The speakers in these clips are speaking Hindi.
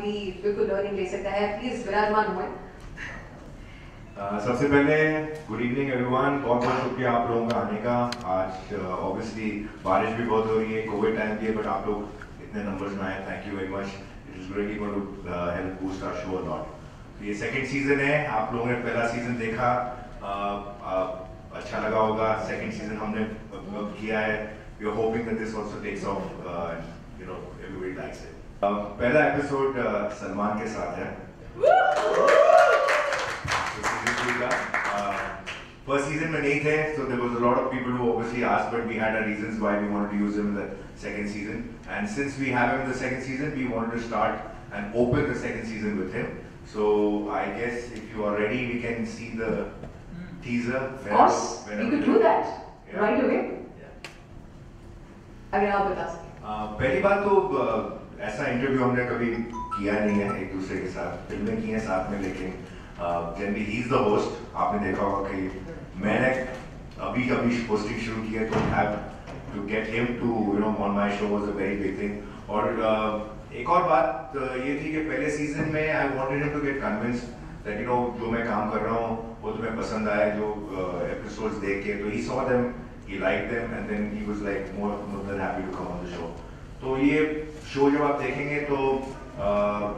भी बिल्कुल लर्निंग ले सकता है। प्लीज विराजमान हुए। सबसे पहले गुड इवनिंग एवरीवन, बहुत बहुत शुक्रिया आप लोगों का आने का। आज ऑब्वियसली बारिश भी बहुत हो रही है, कोविड टाइम भी है, बट आप लोग इतने नंबर्स में आए, thank you very much. It is really going to help boost our show a lot. ये सेकंड सीजन है, आप लोगों ने पहला सीजन देखा, अच्छा लगा होगा। सेकंड सीजन हमने किया है, we are hoping that this also takes off, you know everybody likes it. पहला एपिसोड सलमान के साथ है। First season में नहीं थे, so there was a lot of people who obviously asked, but we had our reasons why we wanted to use him in the second season. And since we have him in the second season, we wanted to start and open the second season with him. So I guess if you are ready, we can see the teaser. Of course, we could do that right away. अगर आप बता सकें। पहली बात तो ऐसा इंटरव्यू हमने कभी किया नहीं है एक दूसरे के साथ, फिल्में की हैं साथ में, लेकिन generally he is the host. आपने देखा होगा कि मैंने अभी होस्टिंग शुरू की है, तो have to get him to you know on my show was a very big thing. और एक और बात ये थी कि पहले सीजन में I wanted him to get convinced that you know जो मैं काम कर रहा हूँ वो तुम्हें पसंद आए, जो एपिसोड्स देख के। तो he saw them, he like them, and then he was like more than happy to come on the show. तो ये शो जब आप देखेंगे तो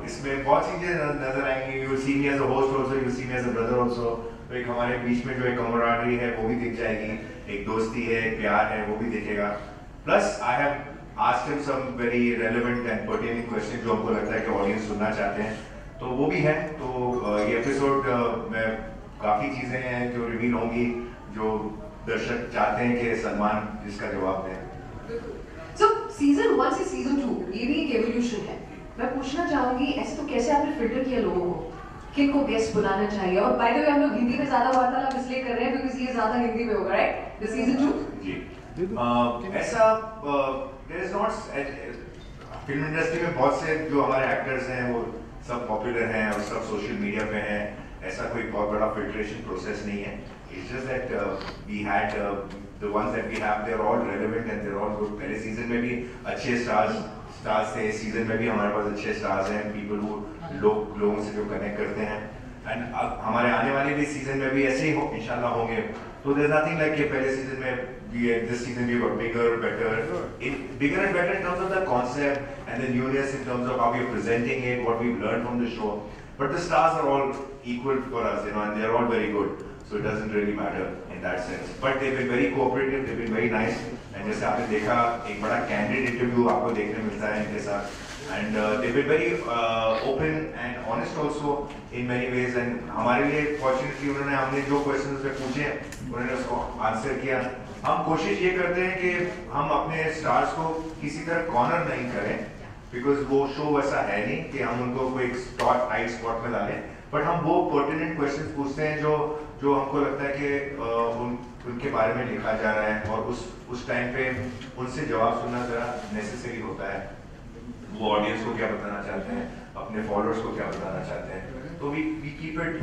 इसमें बहुत चीजें नजर आएंगी। You will see me as a host also, you will see me as a brother also. तो एक हमारे बीच में जो एक कमराडरी है वो भी दिख जाएगी, एक दोस्ती है, एक प्यार है, वो भी दिखेगा। Plus I have asked him some very relevant and pertinent question जो हमको लगता है कि ऑडियंस सुनना चाहते हैं, तो वो भी है। तो ये एपिसोड में काफी चीजें हैं जो रिवील होंगी, जो दर्शक चाहते हैं कि सलमान जिसका जवाब दें। So सीजन 1 से सीजन 2 ये भी एक एवोल्यूशन है। मैं पूछना चाहूंगी, ऐसे तो कैसे आपने फिल्टर किया लोगों को, किन को गेस्ट बुलाना चाहिए? और बाय द वे हम लोग हिंदी में ज्यादा वार्तालाप इसलिए कर रहे हैं बिकॉज़ ये ज्यादा हिंदी में होगा, राइट? द सीजन 2 जी ऐसा there is not, film industry में बहुत से जो हमारे एक्टर्स हैं वो सब पॉपुलर हैं और सब सोशल मीडिया पे हैं। ऐसा कोई बहुत बड़ा फिल्ट्रेशन प्रोसेस नहीं है। It's just that we had the ones that we have, they're all relevant and they're all good. पहले सीजन में भी अच्छे स्टार्स थे, इस सीजन में भी हमारे पास अच्छे स्टार्स हैं, पीपल वो लोगों से जो कनेक्ट करते हैं। एंड हमारे आने वाले भी सीजन में भी ऐसे ही इंशाल्लाह होंगे। तो there's nothing like कि पहले सीजन में this season we got bigger and better in terms of the concept and the newness, in terms of how we're presenting it, what we've learned from the show. But the stars are all equal for us, you know, and they're all very good. So it doesn't really matter in that sense. But they've been very cooperative, they've been very nice. And जैसे आपने देखा, एक बड़ा candid interview आपको देखने मिलता है इनके साथ. And they've been very open and honest also in many ways. And हमारे लिए fortunately उन्होंने हमने जो questions पे पूछे, उन्होंने उसको answer किया. हम कोशिश ये करते हैं कि हम अपने stars को किसी तरह corner नहीं करें, because वो show वैसा है नहीं कि हम उनको कोई tight spot में डालें. बट हम वो पर्टिनेंट क्वेश्चंस पूछते हैं जो हमको लगता है कि उनके बारे में लिखा जा रहा है, और उस टाइम पे उनसे जवाब सुनना जरा नेसेसरी होता है। वो ऑडियंस को क्या बताना चाहते हैं, अपने फॉलोअर्स को क्या बताना चाहते हैं। तो we keep it,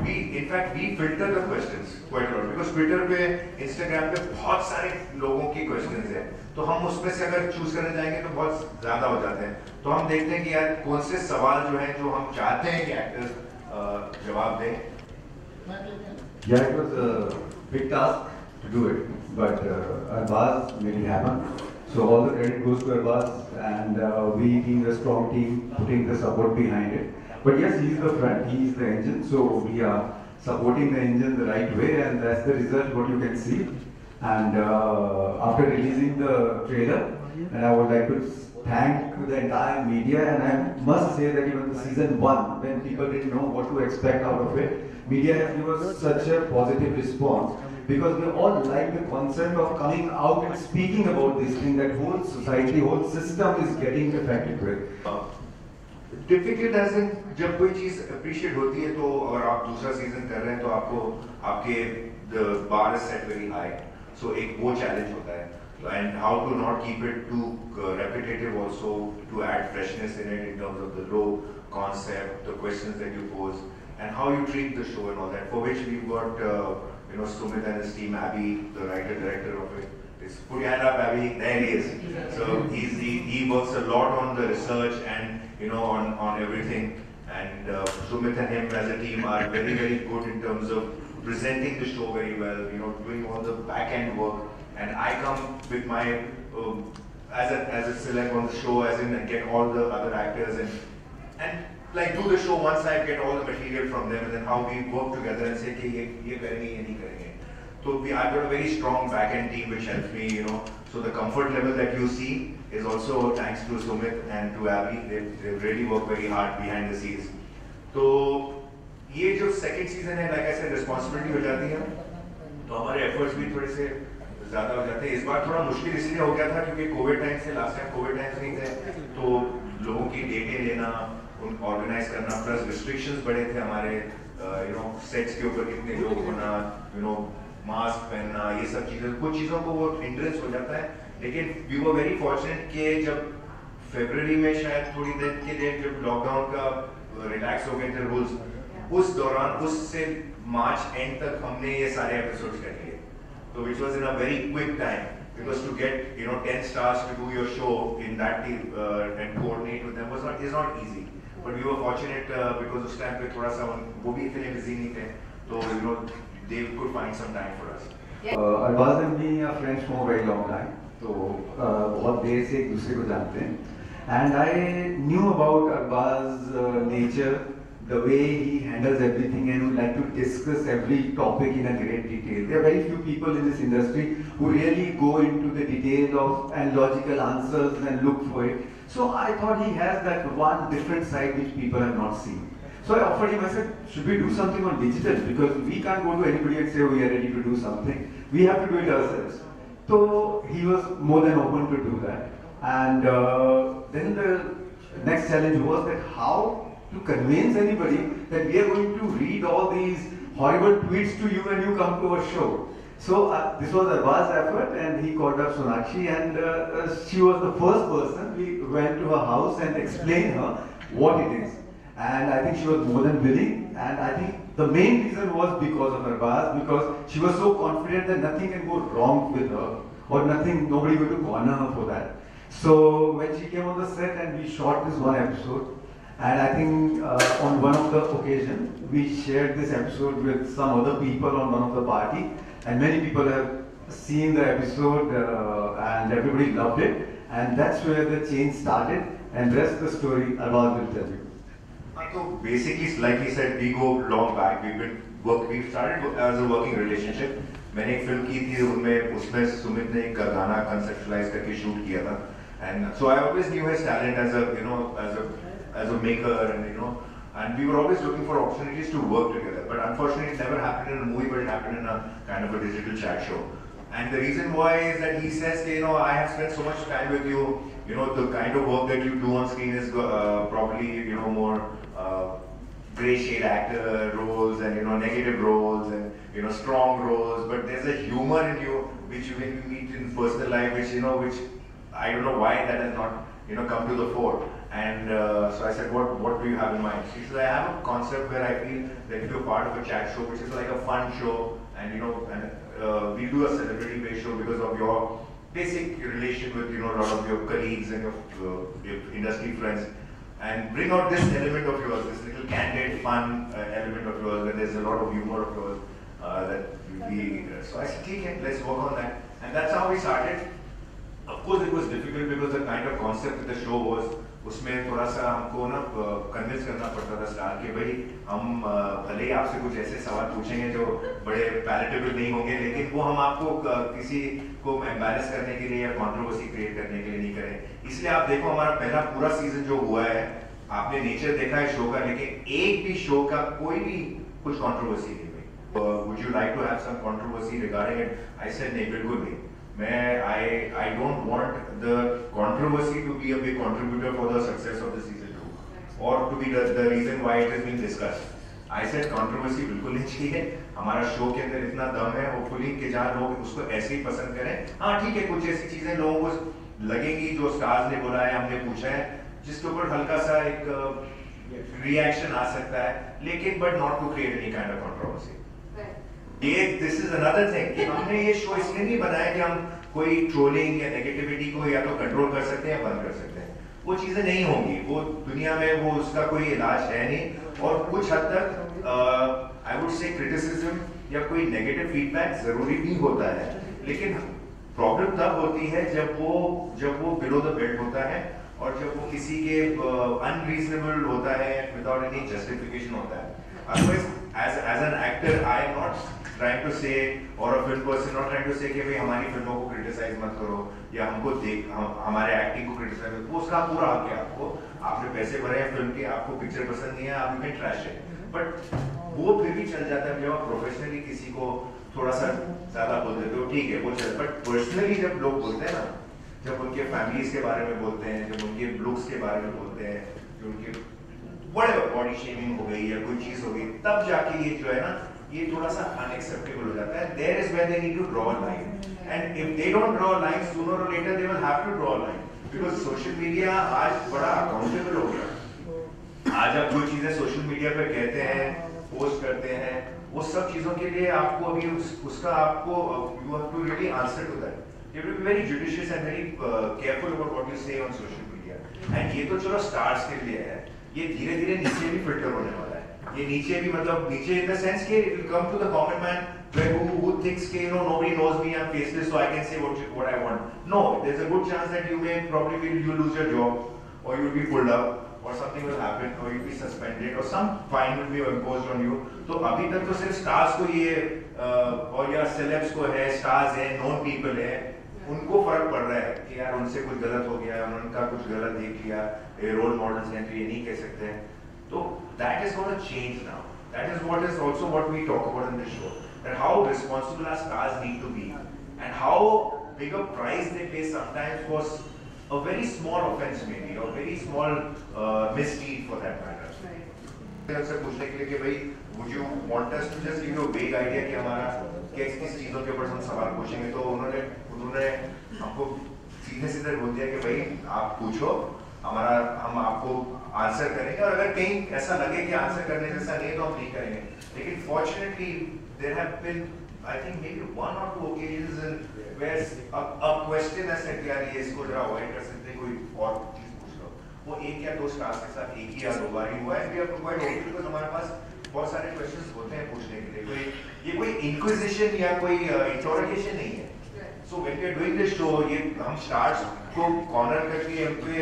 we filter the questions quite a lot, because Twitter पे, इंस्टाग्राम पे बहुत सारे लोगों की क्वेश्चंस हैं। तो हम उसमें से अगर चूज करने जाएंगे तो बहुत ज्यादा हो जाते हैं। तो हम देखते हैं कि यार कौन से सवाल जो हैं जो हम चाहते हैं कि एक्टर्स जवाब दें। Yeah, it was a big task to do it, but Arbaz made it happen. So all the credit goes to Arbaz, and we being a strong team, putting the support behind it. But yes, he is the front, he is the engine, so we are supporting the engine the right way, and that's the result what you can see. And after releasing the trailer, and I would like to thank the entire media, and I must say that even the season 1, when people didn't know what to expect out of it, media has given us such a positive response, because we all like the concept of coming out and speaking about this thing that whole society, whole system is getting affected with. Difficult as in जब कोई चीज अप्रिशिएट होती है, तो अगर आप दूसरा सीजन कर रहे हैं तो आपको आपके the bar is set very high, so एक वो चैलेंज होता है। And how to not keep it too repetitive also, to add freshness in it in terms of the low concept, the questions that you pose, and how you treat the show and all that, for which we've got you know, Sumit and his team, Abby, the writer director of it. Put your hand up, Abby. There he is. So he works a lot on the research and you know on everything. and Sumit and him as a team are very good in terms of presenting the show very well, you know, doing all the back end work, and I come with my as a celeb on the show, as in get all the other actors and like do the show one side, get all the material from them, and then how we work together and say कि ये करेंगे ये नहीं करेंगे. So I've got a very strong back end team which helps me, you know. So the comfort level that you see is also thanks to Sumit and to Abby. They really work very hard behind the scenes. तो ये जो second season है, like I said, responsibility हो जाती है, तो हमारे efforts भी थोड़े से ज़्यादा हो जाते हैं. इस बार थोड़ा मुश्किल इसलिए हो गया था क्योंकि कोविड टाइम से, लास्ट टाइम कोविड टाइम नहीं थे, तो लोगों की डेटें लेना, उन ऑर्गेनाइज करना, प्लस रिस्ट्रिक्शंस बड़े थे हमारे, यू नो, सेट्स के ऊपर कितने लोग होना, यू नो, मास्क पहनना, ये सब चीज़ें, कुछ चीज़ों को वो हिंड्रेंस हो जाता है. लेकिन वी वर वेरी फॉर्चुनेट कि जब फरवरी में शायद थोड़ी देर के लिए जब लॉकडाउन का रिलैक्स हो गए थे रूल्स, उस दौरान उससे मार्च एंड तक हमने ये सारे एपिसोड्स कर लिए. So which was in a very quick time, because to get, you know, 10 stars to do your show in that team and coordinate with them is not easy. But we were fortunate because उस time पे थोड़ा सा वो भी इतने busy नहीं थे, तो you know they could find some time for us. Arbaz and me are friends for a very long time, तो बहुत देर से एक दूसरे को जानते हैं. And I knew about Arbaz's nature, the way he handles everything, and would like to discuss every topic in a great detail. There are very few people in this industry who really go into the detail of and logical answers and look for it. So I thought he has that one different side which people have not seen. So I offered him, I said, should we do something on digital? Because we can't go to anybody and say, oh, we are ready to do something. We have to do it ourselves. So he was more than open to do that. And then the next challenge was that how to convince anybody that we are going to read all these horrible tweets to you when you come to our show. So this was Arbaz's effort, and he called up Sonakshi, and she was the first person. We went to her house and explained her what it is. And I think she was more than willing, and I think the main reason was because of Arbaz, because she was so confident that nothing can go wrong with her, or nobody going to corner her for that. So when she came on the set and we shot this one episode, and I think on one of the occasions, we shared this episode with some other people on one of the party, and many people have seen the episode and everybody loved it, and that's where the change started, and rest of the story Arbaz will tell you. So basically, like he said, we go long back. We started as a working relationship. मैंने एक फिल्म की थी, उसमें सुमित ने एक गाना conceptualize करके shoot किया था, and so I always knew his talent as a, you know, as a maker, and you know, and we were always looking for opportunities to work together. But unfortunately, it never happened in a movie, but it happened in a kind of a digital chat show. And the reason why is that he says, you know, I have spent so much time with you. You know, the kind of work that you do on screen is probably, you know, more gray shade actor roles, and you know, negative roles, and you know, strong roles. But there's a humor in you which you when you meet in personal life, which you know, which I don't know why that has not, you know, come to the fore. And so I said, what do you have in mind? She said, I have a concept where I feel that if you're part of a chat show, which is like a fun show, and you know, and we do a celebrity-based show because of your basic relation with, you know, a lot of your colleagues and your industry friends, and bring out this element of yours, this little candid, fun element of yours, where there's a lot of humor of yours that we. So I said, okay, let's work on that, and that's how we started. Of course, it was difficult because the kind of concept that the show was, उसमें थोड़ा सा हमको ना कन्विंस करना पड़ता था स्टार के, भाई हम भले ही आपसे कुछ ऐसे सवाल पूछेंगे जो बड़े पैलेटेबल नहीं होंगे, लेकिन वो हम आपको किसी को एम्बैरेस करने के लिए या कंट्रोवर्सी क्रिएट करने के लिए नहीं करें. इसलिए आप देखो हमारा पहला पूरा सीजन जो हुआ है, आपने नेचर देखा है शो का, लेकिन एक भी शो का कोई भी कुछ कंट्रोवर्सी नहीं हुई. Would you like to have some controversy regarding it? I said नहीं, बिल्कुल नहीं. I don't want the controversy to be a big contributor for the success of the season 2, or to be the reason why it is being discussed. I said controversy बिल्कुल नहीं चाहिए. हमारा शो के अंदर इतना दम है, होपफुली कि जहाँ लोग उसको ऐसे ही पसंद करें. हाँ ठीक है, कुछ ऐसी चीजें लोगों को लगेंगी जो स्टार्स ने बोला है, हमने पूछा है, जिसके ऊपर हल्का सा एक रिएक्शन आ सकता है, लेकिन but not to create any kind of controversy. This is another thing कि हमने ये शो इसलिए नहीं बनाया कि हम कोई ट्रोलिंग या नेगेटिविटी को या तो कंट्रोल कर सकते हैं या बंद कर सकते हैं. वो चीजें नहीं होंगी, वो दुनिया में वो उसका कोई इलाज है नहीं। और कुछ हद तक आई वुड से क्रिटिसिज्म या कोई नेगेटिव फीडबैक जरूरी भी होता है, लेकिन प्रॉब्लम तब होती है जब वो बिलो द बेल्ट होता है और जब वो किसी के अनरीजनेबल होता है विदाउट एनी जस्टिफिकेशन होता है। Otherwise as an actor I am not trying to say, और a film person not trying to say कि भाई हमारी फिल्मों को क्रिटिसाइज मत करो या हमको हमारे एक्टिंग को क्रिटिसाइज मत करो, उसका पूरा हक है आपको। आपने पैसे भरे हैं फिल्म के, आपको पिक्चर पसंद नहीं है, आप you can trash it, but वो फिर भी चल जाता है जब आप प्रोफेशनली किसी को थोड़ा सा ज्यादा बोल देते हो, ठीक है वो चल। बट पर्सनली जब लोग बोलते हैं ना, जब उनके फैमिलीज के बारे में बोलते हैं, जब उनके लुक्स के बारे में बोलते हैं, जो उनके व्हाटएवर बॉडी शेमिंग हो गई या कोई चीज हो गई, तब जाके ये जो है ना ये थोड़ा सा अनएक्सेप्टेबल हो जाता है। There is where they need to draw a line, and if they don't draw a line, sooner or later they will have to draw a line, because social media आज बड़ा अकाउंटेबल हो गया। आज आप जो चीजें सोशल मीडिया पे कहते हैं, पोस्ट करते हैं, वो सब चीजों के लिए आपको अभी उसका आपको you have to really answer to that. You have to be very judicious and very careful about what you say on social media. And ये तो चलो स्टार्स के लिए है, ये धीरे धीरे नीचे भी फिल्टर होने वाला है। ये नीचे भी मतलब नीचे in the sense कि it will come to the common man who thinks कि nobody knows me, I'm faceless, so I can say what I want. No, there's a good chance that you may probably you lose your job, or you'll be pulled up, or something will happen, or you'll be suspended, or some fine will be imposed on you. तो अभी तक तो सिर्फ स्टार्स को ये और या सेलेब्स को है, स्टार्स है, नॉन पीपल है, उनको फर्क पड़ रहा है कि यार उनसे कुछ गलत हो गया, उनका कुछ गलत देख लिया, रोल मॉडल्स हैं तो ये नहीं कह सकते हैं। तो that is gonna change now. That is what is also what we talk about in this show, that how responsible our stars need to be and how big a price they pay sometimes for a very small offence maybe, और very small misdeed for that matter. से पूछने के लिए कि भाई would you want us to just give you a vague idea कि हमारा किस चीजों के ऊपर हम सवाल पूछेंगे, तो उन्होंने हमको सीधे सीधे बोल दिया कि भाई आप पूछो, हम आपको आंसर करेंगे, और अगर कहीं ऐसा लगे कि आंसर करने जैसा नहीं है तो हम नहीं करेंगे। लेकिन fortunately there have been I think maybe 1 or 2 occasions where a question has said यार ये इसको जरा अवॉइड कर सकते हैं, कोई और चीज पूछ लो। वो एक या दो स्टार्स के साथ एक ही या दो बार ही हुआ है। We have quite okay because हमारे पास बहुत सारे क्वेश्चंस होते हैं पूछने के लिए, ये कोई इंक्विजिशन या कोई इंटरोगेशन नहीं है। So when we are doing this show, ये हम स्टार्स को कॉर्नर करके हम कोई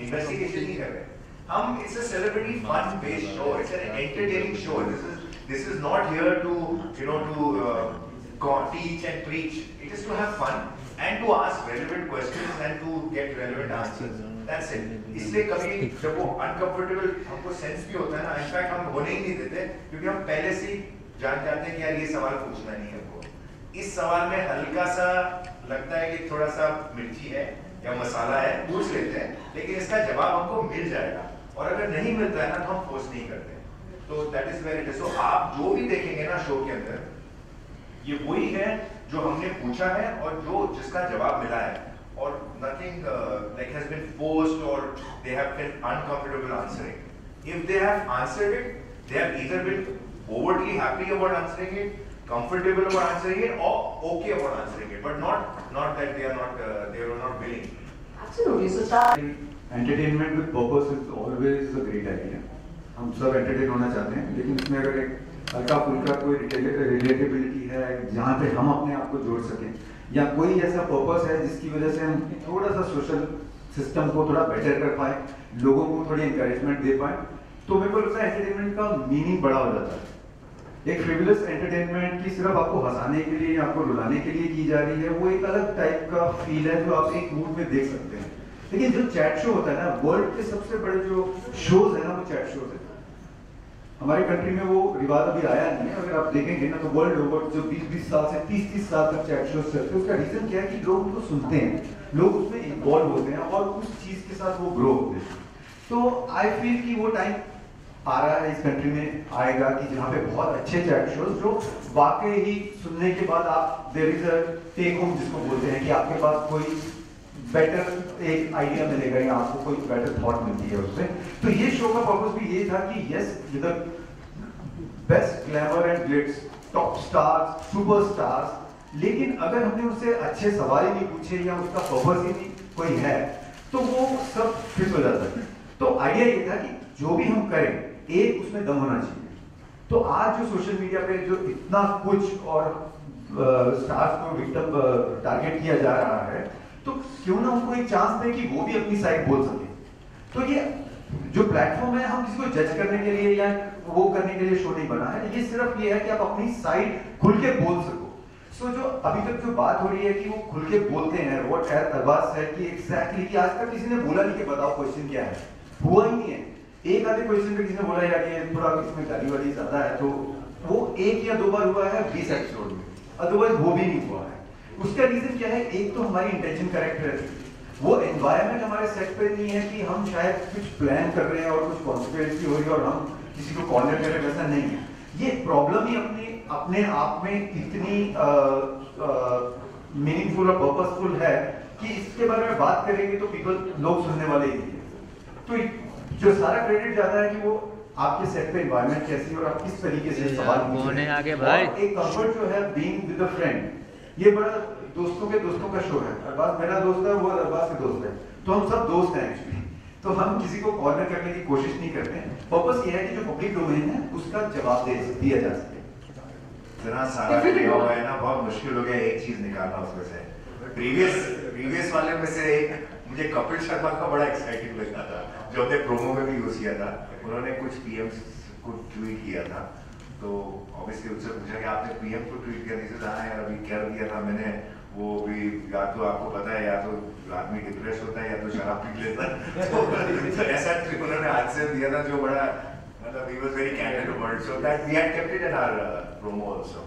इन्वेस्टिगेशन नहीं कर रहे, हम it's a celebrity fun based show, it's an entertaining show. This is not here to teach and preach, it is to have fun and to ask relevant questions and to get relevant answers, that's it. इसलिए कभी जब वो uncomfortable हमको सेंस भी होता है ना, इनफैक्ट हम होने ही नहीं देते, क्योंकि हम पहले से ही जान जाते हैं कि यार ये सवाल पूछना नहीं है हमको, इस सवाल में हल्का सा लगता है कि थोड़ा सा मिर्ची है या मसाला है, पूछ लेते हैं, लेकिन इसका जवाब हमको मिल जाएगा, और अगर नहीं मिलता है ना तो हम फोर्स नहीं करते। तो that is very it is. So आप जो भी देखेंगे ना शो के अंदर, ये वही है जो हमने पूछा है और जो जिसका जवाब मिला है, और nothing like has been forced or they have been uncomfortable answering. If they have answered it, they have either been overtly happy about answering it, comfortable about answering it, or okay about answering it, but not that they are not willing. Absolutely. So start. Entertainment with purpose is always a great idea. हम सब एंटरटेन होना चाहते हैं, लेकिन इसमें अगर एक हल्का फुल्का कोई रिलेटेबिलिटी है जहाँ पे हम अपने आप को जोड़ सकें, या कोई ऐसा पर्पस है जिसकी वजह से हम थोड़ा सा सोशल सिस्टम को थोड़ा बेटर कर पाए, लोगों को थोड़ी इंकरेजमेंट दे पाए, तो मेरे को लगता है एंटरटेनमेंट का मीनिंग बड़ा हो जाता है। एक फ्रिवलस एंटरटेनमेंट की सिर्फ आपको हंसाने के लिए, आपको रुलाने के लिए की जा रही है, वो एक अलग टाइप का फील है जो आप एक मूड में देख सकते हैं। लेकिन जो चैट शो होता है ना, वर्ल्ड के सबसे बड़े जो शोज है ना, वो चैट शोज है। हमारे कंट्री में वो रिवाज अभी आया नहीं है, अगर आप देखेंगे ना तो वर्ल्ड ओवर जो 20-20 साल से 30-30 साल तक चैट शोज चलते हैं, उसका रीजन क्या है कि लोग उनको सुनते हैं, लोग उसमें इन्वॉल्व होते हैं और उस चीज के साथ वो ग्रो होते हैं। तो आई फील कि वो टाइम आ रहा है, इस कंट्री में आएगा कि जहाँ पे बहुत अच्छे चैट शोज जो वाकई ही सुनने के बाद आप there is a take home जिसको बोलते हैं, कि आपके पास कोई बेटर एक आइडिया मिलेगा या आपको कोई बेटर थॉट मिलती है उससे। तो ये शो का पर्पस भी ये था कि yes, with the best glamour and Glitz, top stars, superstars, लेकिन अगर हमने उससे अच्छे सवाल ही नहीं पूछे या उसका पर्पस ही नहीं कोई है, तो तो वो सब फिट हो जाता है। तो आइडिया ये था कि जो भी हम करें एक उसमें दम होना चाहिए। तो आज जो सोशल मीडिया पे जो इतना कुछ और स्टार्स को विक्टिम टारगेट किया जा रहा है, तो क्यों ना उनको एक चांस दें कि वो भी अपनी साइड बोल सके। तो ये जो प्लेटफॉर्म है, हम किसी को जज करने के लिए या वो करने के लिए शो नहीं बना है, ये सिर्फ ये है कि आप अपनी साइड खुल के बोल सको। सो जो अभी तक जो बात हो रही है कि वो खुल के बोलते हैं, व्हाट अरबाज है कि एग्जैक्टली कि आज तक किसी ने बोला नहीं कि बताओ क्वेश्चन क्या है, हुआ ही नहीं है। एक आधे क्वेश्चन पे किसी ने बोला यार ये थोड़ा इसमें गाली वाली ज्यादा है, तो वो एक या दो बार हुआ है 20 एपिसोड में, अदरवाइज वो भी नहीं हुआ है। उसका रीजन क्या है? एक तो हमारी इंटेंशन करेक्ट रहती है, वो एनवायरनमेंट हमारे सेट पे नहीं है कि हम शायद कुछ प्लान कर रहे हैं और कुछ कॉन्स्पिरेसी हो रही है और हम किसी को कॉर्नर कर रहे हैं, वैसा नहीं है। ये प्रॉब्लम ही अपने आप में इतनी मीनिंगफुल और पर्पसफुल है कि इसके बारे में बात करेंगे तो लोग सुनने वाले ही हैं। तो जो सारा क्रेडिट जाता है कि वो आपके सेट पे एनवायरनमेंट कैसी है और आप किस तरीके से सवाल पूछ रहे हैं। आगे भाई एक कंफर्ट जो है बीइंग विद अ फ्रेंड, ये बड़ा दोस्तों का शो है। अरबाज मेरा दोस्त है, वो अरबाज का दोस्त है, तो हम सब दोस्त हैं एक्चुअली। तो हम किसी को कॉर्नर करने की कोशिश नहीं करते हैं। पर्पस ये है कि जो पब्लिक डोमेन है उसका जवाब दिया जा सके। इतना सारा किया हुआ है ना, बहुत मुश्किल हो गया एक चीज निकालना उसमें से। प्रीवियस वाले में से एक मुझे कपिल शर्मा का बड़ा एक्साइटिंग लगा था, जो हमने प्रोमो में भी यूज किया था। उन्होंने कुछ पीएम को ट्वीट किया था, तो ऑब्वियसली उनसे पूछा कि आपने पीएम को ट्वीट किया, नहीं था यार अभी क्या किया था मैंने, वो भी या तो आपको पता है या तो आदमी डिप्रेस होता है या तो शराब पी लेता है। तो ऐसा उन्होंने आज से दिया था जो बड़ा मतलब he was very candid about it, so that we had kept it in our promo also.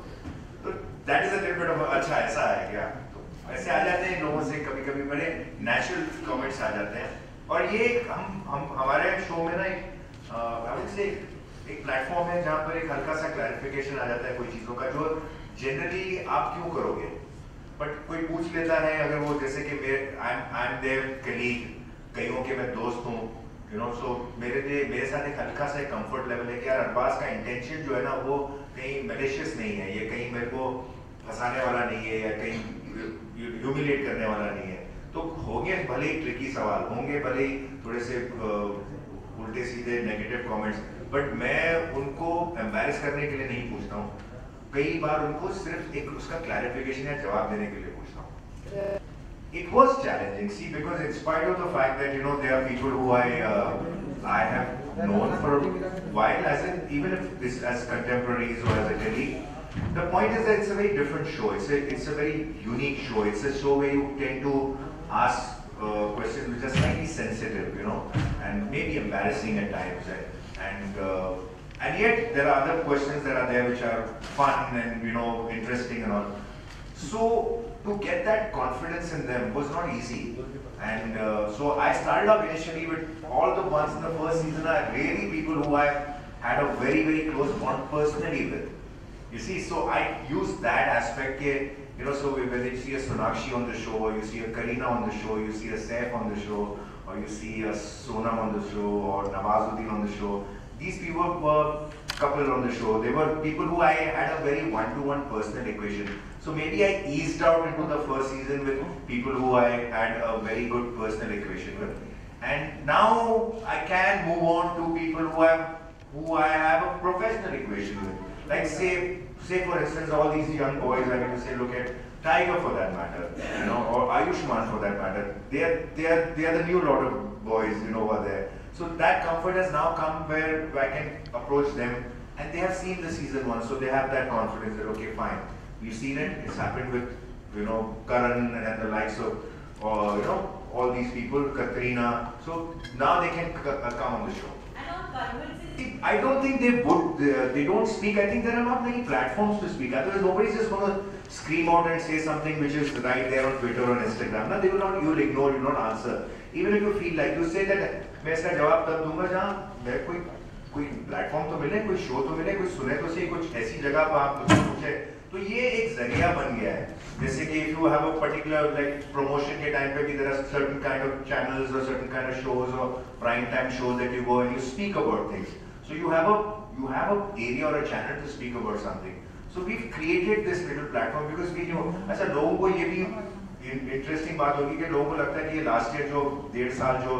तो that is a little bit of अच्छा ऐसा है क्या, तो ऐसे आ जाते हैं लोगों से कभी-कभी बड़े नेचुरल कमेंट्स आ जाते हैं। और ये हम हमारे शो में ना एक प्लेटफॉर्म है जहाँ पर एक हल्का सा क्लैरिफिकेशन आ जाता है कोई चीजों का, जो जनरली आप क्यों करोगे, बट कोई पूछ लेता है अगर वो जैसे कि आई एम देयर कलीग, कईयों के मैं दोस्त हूँ, यू नो, सो मेरे साथ एक हल्का सा कंफर्ट लेवल है कि यार अरबाज का इंटेंशन जो है ना वो कहीं मैलिशियस नहीं है, ये कहीं मेरे को फंसाने वाला नहीं है या कहीं ह्यूमिलेट करने वाला नहीं है। तो होंगे भले ही ट्रिकी सवाल, होंगे भले ही थोड़े से उल्टे सीधे नेगेटिव कमेंट्स, बट मैं उनको एम्बैरेस करने के लिए नहीं पूछता हूँ। कई बार उनको सिर्फ एक उसका क्लैरिफिकेशन या जवाब देने के लिए पूछता हूँ। It was challenging, see, because in spite of the fact that, you know, there are people who I have known for a while, even if this as contemporaries or as a colleague, the point is that it's a very different show. It's a very unique show. It's a show where you tend to ask questions which are slightly sensitive, you know, and maybe embarrassing at times, and yet there are other questions that are there which are fun and, you know, interesting and all. So to get that confidence in them was not easy, and so I started off initially with all the ones in the first season are really people who I had a very, very close bond personally with. You see, so I used that aspect, you know, so when you see a Sonakshi on the show, or you see a Kareena on the show, you see a Saif on the show, or you see a Sonam on the show, or Nawazuddin on the show, these people were couple on the show. They were people who I had a very one-to-one personal equation. So maybe I eased out into the first season with people who I had a very good personal equation with, and now I can move on to people who I have a professional equation with. Like say for instance, all these young boys, I mean to say, look at Tiger for that matter, you know, or Ayushmann for that matter. They are the new lot of boys, you know, over there. So that comfort has now come where I can approach them, and they have seen the season one, so they have that confidence that okay, fine, we've seen it. It's happened with, you know, Karan and the likes of, you know, all these people, Katrina. So now they can come on the show. I don't think they would. They don't speak. I think there are not many platforms to speak. Otherwise, nobody's just going to scream out and say something which is right there on Twitter or Instagram. No, they will not. You'll ignore. You'll not answer. Even if you feel like you say that, मैं इसका जवाब तब दूंगा जहाँ मैं कोई प्लेटफॉर्म तो मिले, कोई शो तो मिले, कोई सुने तो सही, कुछ ऐसी जगह पर आप मुझसे पूछे, तो ये एक जरिया बन गया है। जैसे कि if you have a particular like promotion के टाइम पे भी there are certain kind of channels or certain kind of shows or prime time shows that you go and you speak about things. So you have a area or a channel to speak about something. So we've created this little platform because we know, अच्छा लोगों को ये भी इंटरेस्टिंग बात होगी कि लोगों को लगता है कि लास्ट ईयर जो 1.5 साल जो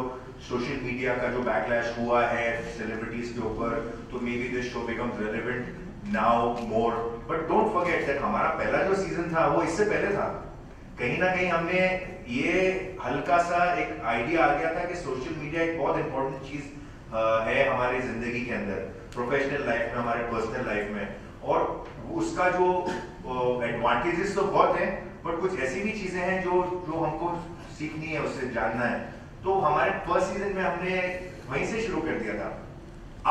सोशल मीडिया का जो बैकलैश हुआ है सेलिब्रिटीज के ऊपर, तो may be this show becomes relevant now more, but don't forget that हमारा पहला जो सीजन था वो इससे पहले था। कहीं ना कहीं हमने ये हल्का सा एक आइडिया आ गया था कि सोशल मीडिया एक बहुत इंपॉर्टेंट चीज है हमारी जिंदगी के अंदर, प्रोफेशनल लाइफ में, हमारे पर्सनल लाइफ में, और उसका जो एडवांटेजेस तो बहुत हैं, बट कुछ ऐसी भी चीजें हैं जो हमको सीखनी है, उससे जानना है। तो हमारे फर्स्ट सीजन में हमने वहीं से शुरू कर दिया था।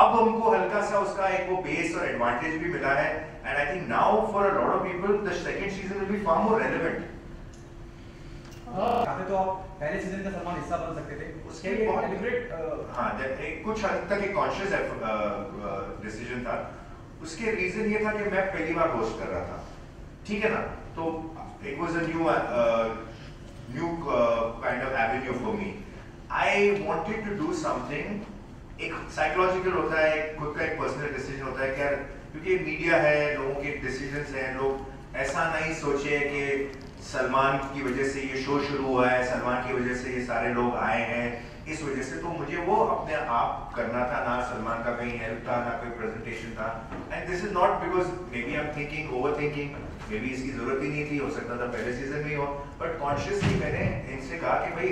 अब हमको हल्का सा उसका एक वो बेस और एडवांटेज भी मिला है, and I think now for a lot of people the second season will be far more relevant. तो आप पहले सीजन का सलमान हिस्सा बन सकते थे, उसके लिए बहुत डिलिबरेट, हाँ, कुछ हद तक एक कॉन्शियस डिसीजन था। उसके रीजन ये था कि मैं पहली बार होस्ट कर रहा था, ठीक है ना, तो it was a new kind of avenue for me. I wanted to do something, एक साइकोलॉजिकल होता है, खुद का एक पर्सनल डिसीजन होता है कि यार, क्योंकि मीडिया है, लोगों के डिसीजंस हैं, लोग ऐसा नहीं सोचे कि सलमान की वजह से ये शो शुरू हुआ है, सलमान की वजह से ये सारे लोग आए हैं, इस वजह से तो मुझे वो अपने आप करना था, ना सलमान का कहीं हेल्प था, ना कोई प्रेजेंटेशन था। And this is not because maybe I am thinking over thinking, maybe इसकी जरूरत ही नहीं थी, हो सकता था पहले सीजन में ही हो, बट कॉन्शियसली मैंने इनसे कहा कि भाई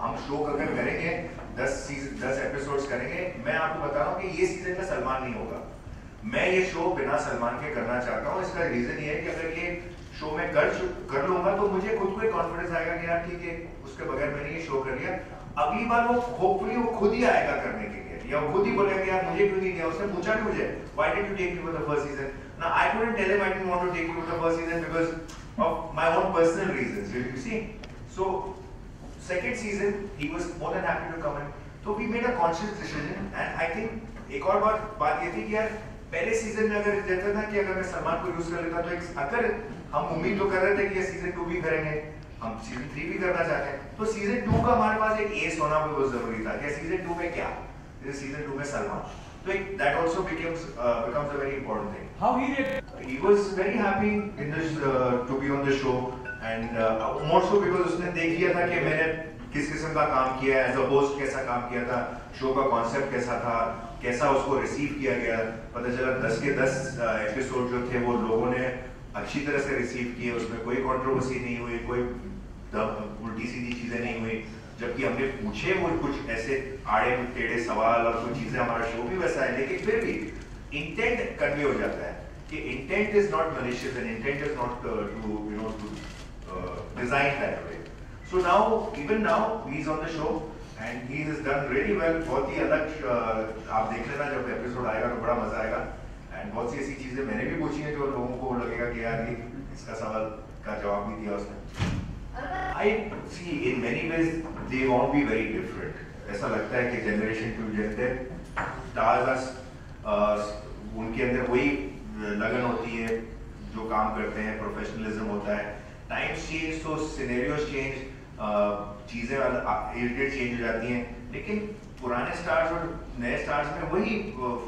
हम शो अगर करेंगे 10 एपिसोड्स करेंगे, मैं आपको बता रहा हूँ कि ये सीजन में सलमान नहीं होगा, मैं ये शो बिना सलमान के करना चाहता हूँ। इसका रीजन ये है कि अगर ये शो में कर लूंगा तो मुझे खुद को एक कॉन्फिडेंस आएगा कि यार ठीक है, उसके बगैर मैंने ये शो कर लिया, अगली बार वो होपफुली वो खुद ही आएगा करने के लिए, या वो खुद ही बोलेगा कि यार मुझे क्यों नहीं दिया, उसने पूछा भी मुझे why did you take me for the first season, ना I couldn't tell him I didn't want to take you for the first season because of my own personal reasons, you see. So second season he was more than happy to come in, तो we made a conscious decision. And I think एक और बात ये थी कि यार पहले सीजन में अगर कहता था कि अगर मैं सलमान को यूज कर लेता तो अगर हम उम्मीद तो कर रहे थे कि ये सीजन 2 भी करेंगे, हम सीजन 3 भी करना चाहते हैं, तो सीजन 2 का हमारे पास एक एस होना भी बहुत जरूरी था कि सीजन 2 में क्या, सीजन 2 में सलमान, तो एक that also becomes a very important thing. How he reacted? He was very happy in this to be on the show, and more so because उसने देख लिया था कि मैंने किस किस्म का काम किया है, एज अ होस्ट कैसा काम किया था, शो का कॉन्सेप्ट कैसा था, कैसा उसको रिसीव किया गया। पता चला 10 के 10 एपिसोड जो थे वो लोगों ने अच्छी तरह से रिसीव किए, उसमें कोई कंट्रोवर्सी नहीं हुई, कोई उल्टी सीधी चीजें नहीं हुई, जबकि हमने पूछे वो कुछ ऐसे आड़े टेढ़े सवाल और कुछ चीजें, हमारा शो भी वैसा है, लेकिन फिर भी इंटेंट कन्वे हो जाता है कि intent is not malicious and intent is not to design that way. So now even now he is on the show and he has done really well. बहुत ही अलग, आप देख लेना जब एपिसोड आएगा तो बड़ा मजा आएगा। एंड बहुत सी ऐसी चीजें मैंने भी पूछी हैं जो लोगों को लगेगा कि यार ये इसका सवाल का जवाब नहीं दिया उसने। I see in many ways they won't be very different. ऐसा लगता है कि जनरेशन टू जनरेशन स्टार्स उनके अंदर वही लगन होती है जो काम करते हैं, प्रोफेशनलिज्म होता है। टाइम्स चेंज तो सिनेरियोज चेंज, चीजें इरिटेट चेंज हो जाती हैं, लेकिन पुराने स्टार्स और नए स्टार्स में वही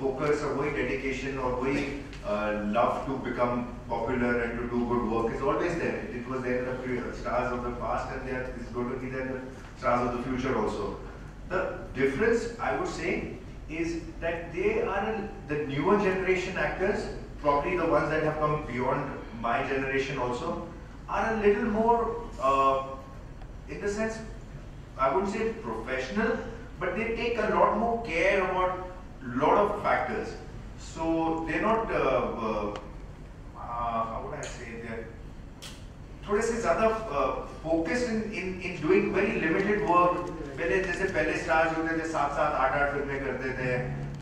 फोकस और वही डेडिकेशन और वही love to become popular and to do good work is always there. It was there in the stars of the past and there is going to be there in the stars of the future also. The difference I would say is that they are the newer generation actors, probably the ones that have come beyond my generation also, are a little more in the sense, I wouldn't say professional, but they take a lot more care about lot of factors. So they're not how would I say, they're थोड़े से ज़्यादा focused in doing very limited work. पहले स्टार्स होते थे 7-7, 8-8 फिल्में करते थे,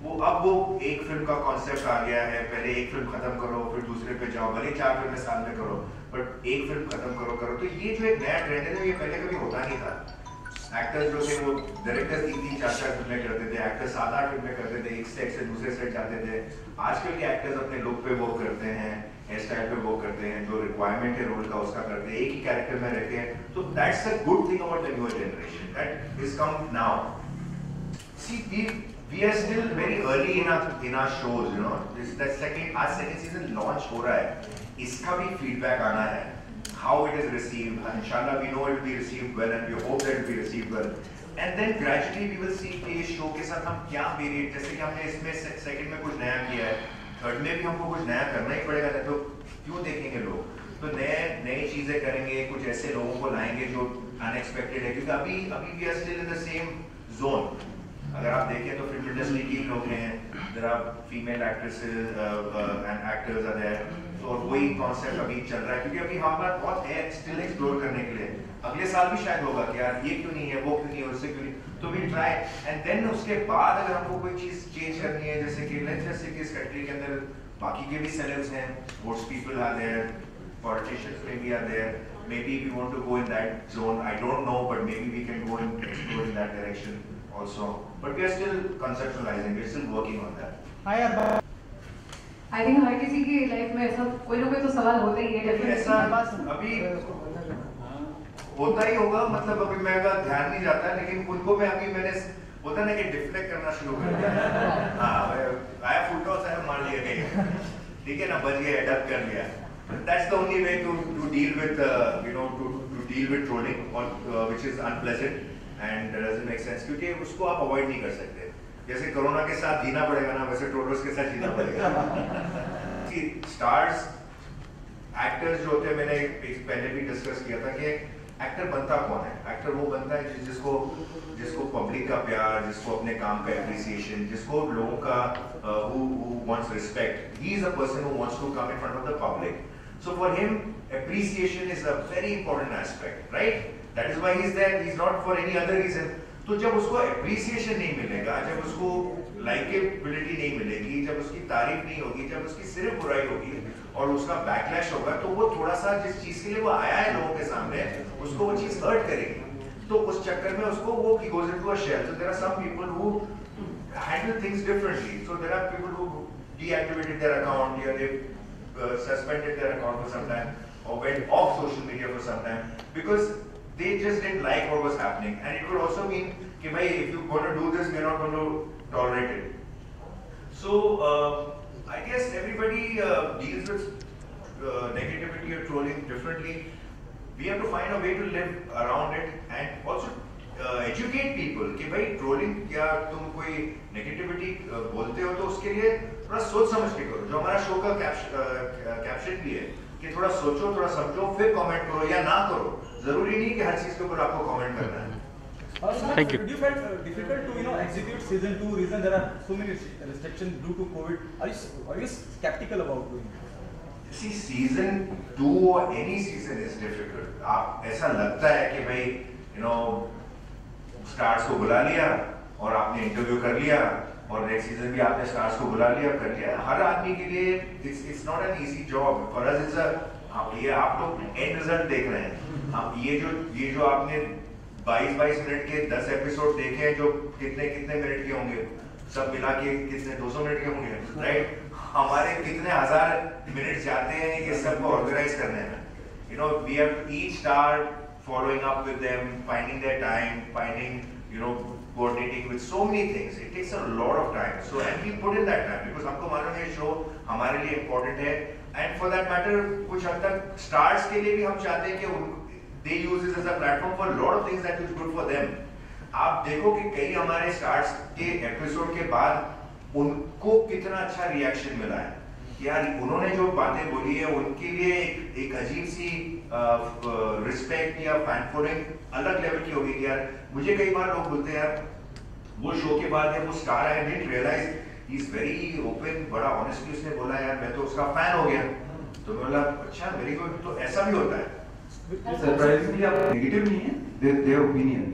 अब वो एक फिल्म का कॉन्सेप्ट आ गया है, पहले एक फिल्म खत्म करो फिर दूसरे पे जाओ, भले 4 फिल्में साल में करो बट एक फिल्म खत्म करो। तो ये जो एक नया ट्रेंड है ना, ये पहले कभी होता नहीं था। एक्टर्स जो थे वो डायरेक्टर्स 3-4 फिल्में करते थे, एक्टर्स 7-8 फिल्में करते थे, एक सेट से दूसरे सेट जाते थे। आजकल के एक्टर्स अपने लुक पे वर्क करते हैं, हेयर स्टाइल पे वर्क करते हैं, जो रिक्वायरमेंट है रोल का उसका करते हैं, एक ही कैरेक्टर में रहते हैं। तो that's a good thing about the newer generation that is come now. See we are still very early in our shows, आज second season launch हो रहा है, इसका भी फीडबैक आना है। how it is received. Inshallah, we know it will be received well, and we hope that it will be received well. And then gradually we will see कि इस शो के साथ हम क्या वेरिएट, जैसे कि हमने इसमें सेकंड में कुछ नया किया है, थर्ड में भी हमको कुछ नया करना ही पड़ेगा, तो क्यों देखेंगे लोग? तो नई चीजें करेंगे, कुछ ऐसे लोगों को लाएंगे जो अनएक्सपेक्टेड है, क्योंकि अभी we are still in the same zone. अगर आप देखें तो फिल्म इंडस्ट्री की लोग हैं, there are female actresses and actors are there, तो वही कॉन्सेप्ट अभी चल रहा है, क्योंकि अभी हमारे पास बहुत है स्टिल एक्सप्लोर करने के लिए. अगले साल भी शायद होगा कि यार ये क्यों नहीं है, वो क्यों नहीं है, उससे क्यों नहीं, तो वी ट्राई. एंड देन उसके बाद अगर हमको कोई चीज चेंज करनी है, जैसे कि लेट्स जैसे कि इस कंट्री के अंदर बाकी के भी सेलेब्स हैं, sports people are there, politicians में भी are there, maybe we want to go in that zone, I don't know, but maybe we can go and explore in that direction also, but we are still conceptualizing, we are still working on that. I think हर किसी की लाइफ में ऐसा कोई ना कोई तो सवाल होता ही है. ऐसा अभी होता ही होगा, मतलब अभी मेरा ध्यान नहीं जाता है, लेकिन उनको मैं अभी मैंने होता ना कि डिफ्लेक्ट करना शुरू कर दिया. हाँ, आया फुटबॉल से मार लिया गया, ठीक है ना, बच गया, अडॉप्ट कर लिया. That's the only way to deal with to deal with trolling, or which is unpleasant and doesn't make sense, क्योंकि उसको आप अवॉइड नहीं कर सकते. जैसे कोरोना के साथ जीना पड़ेगा ना, वैसे ट्रोलर्स के साथ जीना पड़ेगा. स्टार्स एक्टर्स जो होते हैं, मैंने पहले भी डिस्कस किया था कि एक्टर बनता कौन है. एक्टर वो बनता है जिसको पब्लिक का प्यार, जिसको अपने काम का एप्रिसिएशन, जिसको लोगों का who wants respect. He is a person who wants to come in front of the public. So for him, appreciation is a very important aspect, right? That is why he is there. He is not for any other reason. तो जब उसको appreciation नहीं मिलेगा, जब उसको likability नहीं मिलेगी, जब उसकी तारीफ नहीं होगी, जब उसकी सिर्फ बुराई होगी और उसका backlash होगा, तो वो थोड़ा सा जिस चीज के लिए वो आया है लोगों के सामने, उसको वो चीज hurt करेगी. तो उस चक्कर में उसको वो he goes into a shell. So there are some people who handle things differently. So there are people who deactivated their account, or they suspended their account for some time, or went off social media for some time because they just didn't like what was happening. And it could also mean कि भाई, if you're going to do this, we're not going to tolerate it. So I guess everybody deals with negativity or trolling differently. We have to find a way to live around it, and also educate people कि भाई ट्रोलिंग या तुम कोई नेगेटिविटी बोलते हो तो उसके लिए थोड़ा सोच समझ के करो. जो हमारा शो का कैप्शन भी है कि थोड़ा सोचो, थोड़ा समझो, फिर कमेंट करो या ना करो. जरूरी नहीं कि हर चीज के ऊपर आपको कमेंट करना है. Thank you. You felt difficult to execute season 2 reason there are so many restrictions due to COVID. Are you skeptical about doing it? See, season 2 or any season is difficult. आप ऐसा लगता है कि भाई स्टार्स को बुला लिया और आपने इंटरव्यू कर लिया, और नेक्स्ट सीजन भी आपने स्टार्स को बुला लिया, कर लिया. हर आदमी के लिए it's not an easy job. For us it's ये आप लोग एंड रिजल्ट देख रहे हैं. आप ये जो आपने 22 मिनट के 10 एपिसोड देखे हैं, जो कितने मिनट के होंगे, सब मिला के कितने 200 मिनट के होंगे, राइट? हमारे कितने हजार मिनट जाते हैं ये सबको ऑर्गेनाइज करने में. We have each star following up with them, finding their time, coordinating with so many things. It takes a lot of time. So, and we put in that time because हमको मालूम है शो हमारे लिए important है. And for that matter, कुछ हद तक stars के लिए भी हम चाहते हैं कि they use this as a platform for a lot of things that is good for them. आप देखो कि कई हमारे stars के एपिसोड के बाद उनको कितना अच्छा रिएक्शन मिला है. यार उन्होंने जो बातें बोली है उनके लिए एक अजीब सी रिस्पेक्ट या फैन फॉलोइंग अलग लेवल की होगी. यार मुझे कई बार लोग बोलते हैं यार वो शो के बाद जब वो star I didn't realise he is very open, बड़ा ऑनेस्टली उसने बोला यार मैं तो उसका फैन हो गया. तो मैं बोला अच्छा वेरी गुड. तो ऐसा भी होता है. सरप्राइजिंगली आप नेगेटिव नहीं है देयर ओपिनियन,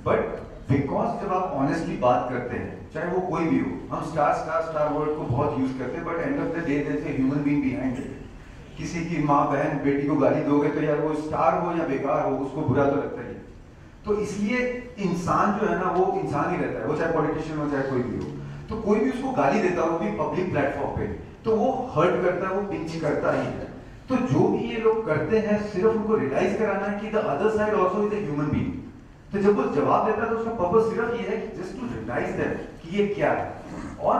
बट बिकॉज जब आप ऑनेस्टली बात करते हैं, चाहे वो कोई भी हो, हम स्टार वर्ड को बहुत यूज करते हैं, but end of the day there is a human being behind it. किसी की माँ बहन बेटी को गाली दोगे तो यार वो स्टार हो या बेकार हो उसको बुरा तो लगता ही है. तो इसलिए इंसान जो है ना वो इंसान ही रहता है, वो चाहे पॉलिटिशियन हो चाहे कोई भी हो. तो कोई भी उसको गाली देता है वो भी पब्लिक प्लेटफॉर्म पे, तो वो हर्ट करता है, वो पिंच करता ही है. तो जो भी ये लोग करते हैं सिर्फ उनको रियलाइज कराना है कि the other side also is a human being. तो जब वो जवाब देता है तो उसका पर्पस सिर्फ ये है कि जस्ट टू रियलाइज दैट कि ये क्या है. और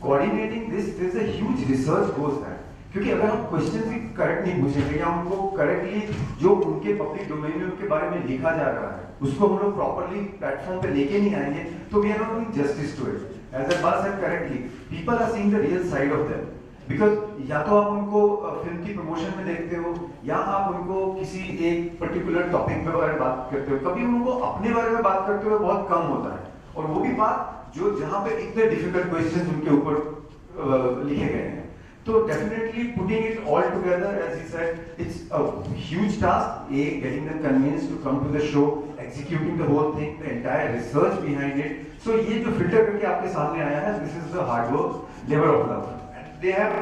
coordinating this is a huge research goes that क्योंकि अगर हम क्वेश्चन ही करेक्ट नहीं पूछेंगे या उनको करेक्टली जो उनके पब्लिक डोमेन में उनके बारे में लिखा जा रहा है उसको हम लोग प्रॉपरली प्लेटफॉर्म पे लेके नहीं आएंगे तो we are not doing justice to it. As a bus and correctly people are seeing the real side of them. Because या तो आप उनको फिल्म की प्रमोशन में देखते हो या आप उनको किसी एक पर्टिकुलर टॉपिक पे बारे में बात करते हो. कभी उनको अपने बारे में बात करते हुए बहुत कम होता है, और वो भी बात जो जहाँ पे इतने डिफिकल्ट क्वेश्चंस उनके ऊपर लिखे गए हैं. तो definitely putting it all together, as he said, it's a huge task. Getting them convinced to come to the show, executing the whole thing, the entire research behind it. So ये जो filter करके आपके सामने आया है, this is the hard work, labor of love. And they have.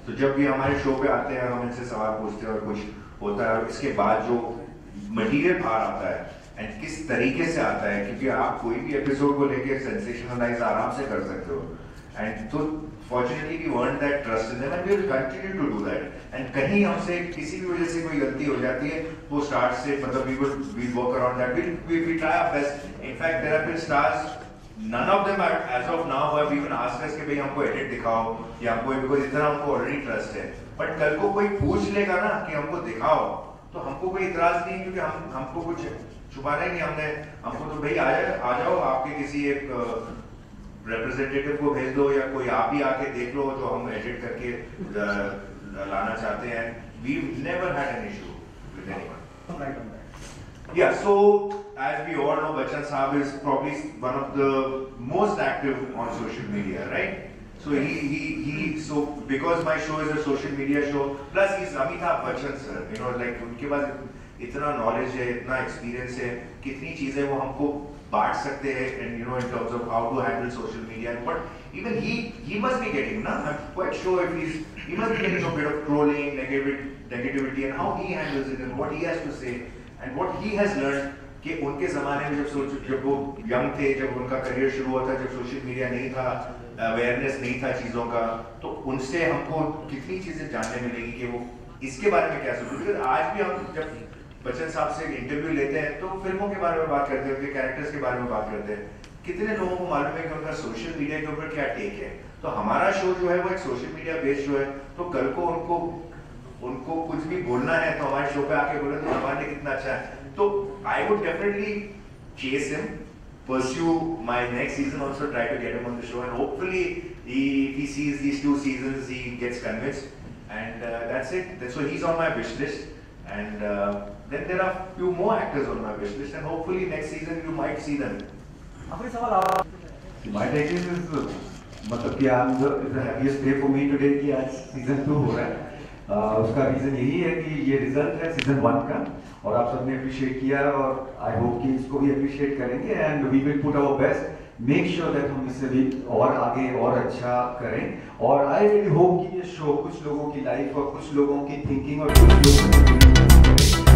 तो जब भी हमारे शो पे आते हैं हम इनसे सवाल पूछते हैं और कुछ होता है, और इसके बाद जो मटेरियल बाहर आता है एंड किस तरीके से आता है, क्योंकि आप कोई भी एपिसोड को लेके सेंसेशनलाइज आराम से कर सकते हो. एंड तो fortunately we earned that trust in them and we will continue to do that. And कहीं हमसे किसी भी वजह से कोई गलती हो जाती है, वो स्टार्ट से मतलब we work around that. We try our best. In fact, there have been stars. None of them as of now have even asked us कि भाई हमको edit दिखाओ या हमको, because इतना हमको already trust है. But कल को कोई पूछ लेगा ना कि हमको दिखाओ, तो हमको कोई इतराज नहीं, क्योंकि हमको कुछ छुपाना ही नहीं. हमको तो भाई आ जाओ, आपके किसी एक रिप्रेजेंटेटिव को भेज दो या कोई आप ही आके देख लो जो हम एडिट करके लाना चाहते हैं. We never had an issue with anyone. Yeah, so as we all know, Bachchan Saab is probably one of the most active on social media, right? So so because my show is a social media show, plus he's Amitabh Bachchan sir, you know, like उनके पास इतना knowledge है, इतना experience है, कितनी चीजें वो हमको बांट सकते हैं, and you know, in terms of how to handle social media. And what even he must be getting, na? I'm quite sure if he must be getting a bit of trolling, negativity, and how he handles it and what he has to say and what he has learned. कि उनके ज़माने में जब वो यंग थे, जब उनका करियर शुरू हुआ था, जब सोशल मीडिया नहीं था, अवेयरनेस नहीं था चीज़ों का, तो उनसे हमको कितनी चीज़ें जानने मिलेंगी कि वो इसके बारे में क्या सोचते हैं. आज भी हम जब बच्चन साहब से इंटरव्यू लेते हैं तो फिल्मों के बारे में बात करते हैं, उनके कैरेक्टर्स के बारे में बात करते हैं. कितने लोगों को मालूम है कि उनका सोशल मीडिया के ऊपर क्या टेक है. तो हमारा शो जो है वो एक सोशल मीडिया बेस्ड शो है, तो कल को उनको कुछ भी बोलना है तो हमारे शो पे आके बोले तो हमारे लिए कितना अच्छा है. तो I would definitely chase him, pursue my next season, also try to get him on the show, and hopefully if he sees these 2 seasons he gets convinced, and that's it. So he's on my wish list, and then there are few more actors on my wish list, and hopefully next season you might see them. आखिरी सवाल आप. My take is मतलब कि it's the happiest day for me today कि आज season 2 हो रहा है. उसका रीजन यही है कि ये रिजल्ट है सीजन 1 का, और आप सबने अप्रिशिएट किया, और आई होप कि इसको भी अप्रिशिएट करेंगे, and we will put our best, make sure that हम इससे भी और आगे और अच्छा करें. और आई रियली होप कि ये शो कुछ लोगों की लाइफ और कुछ लोगों की थिंकिंग और कुछ लोगों की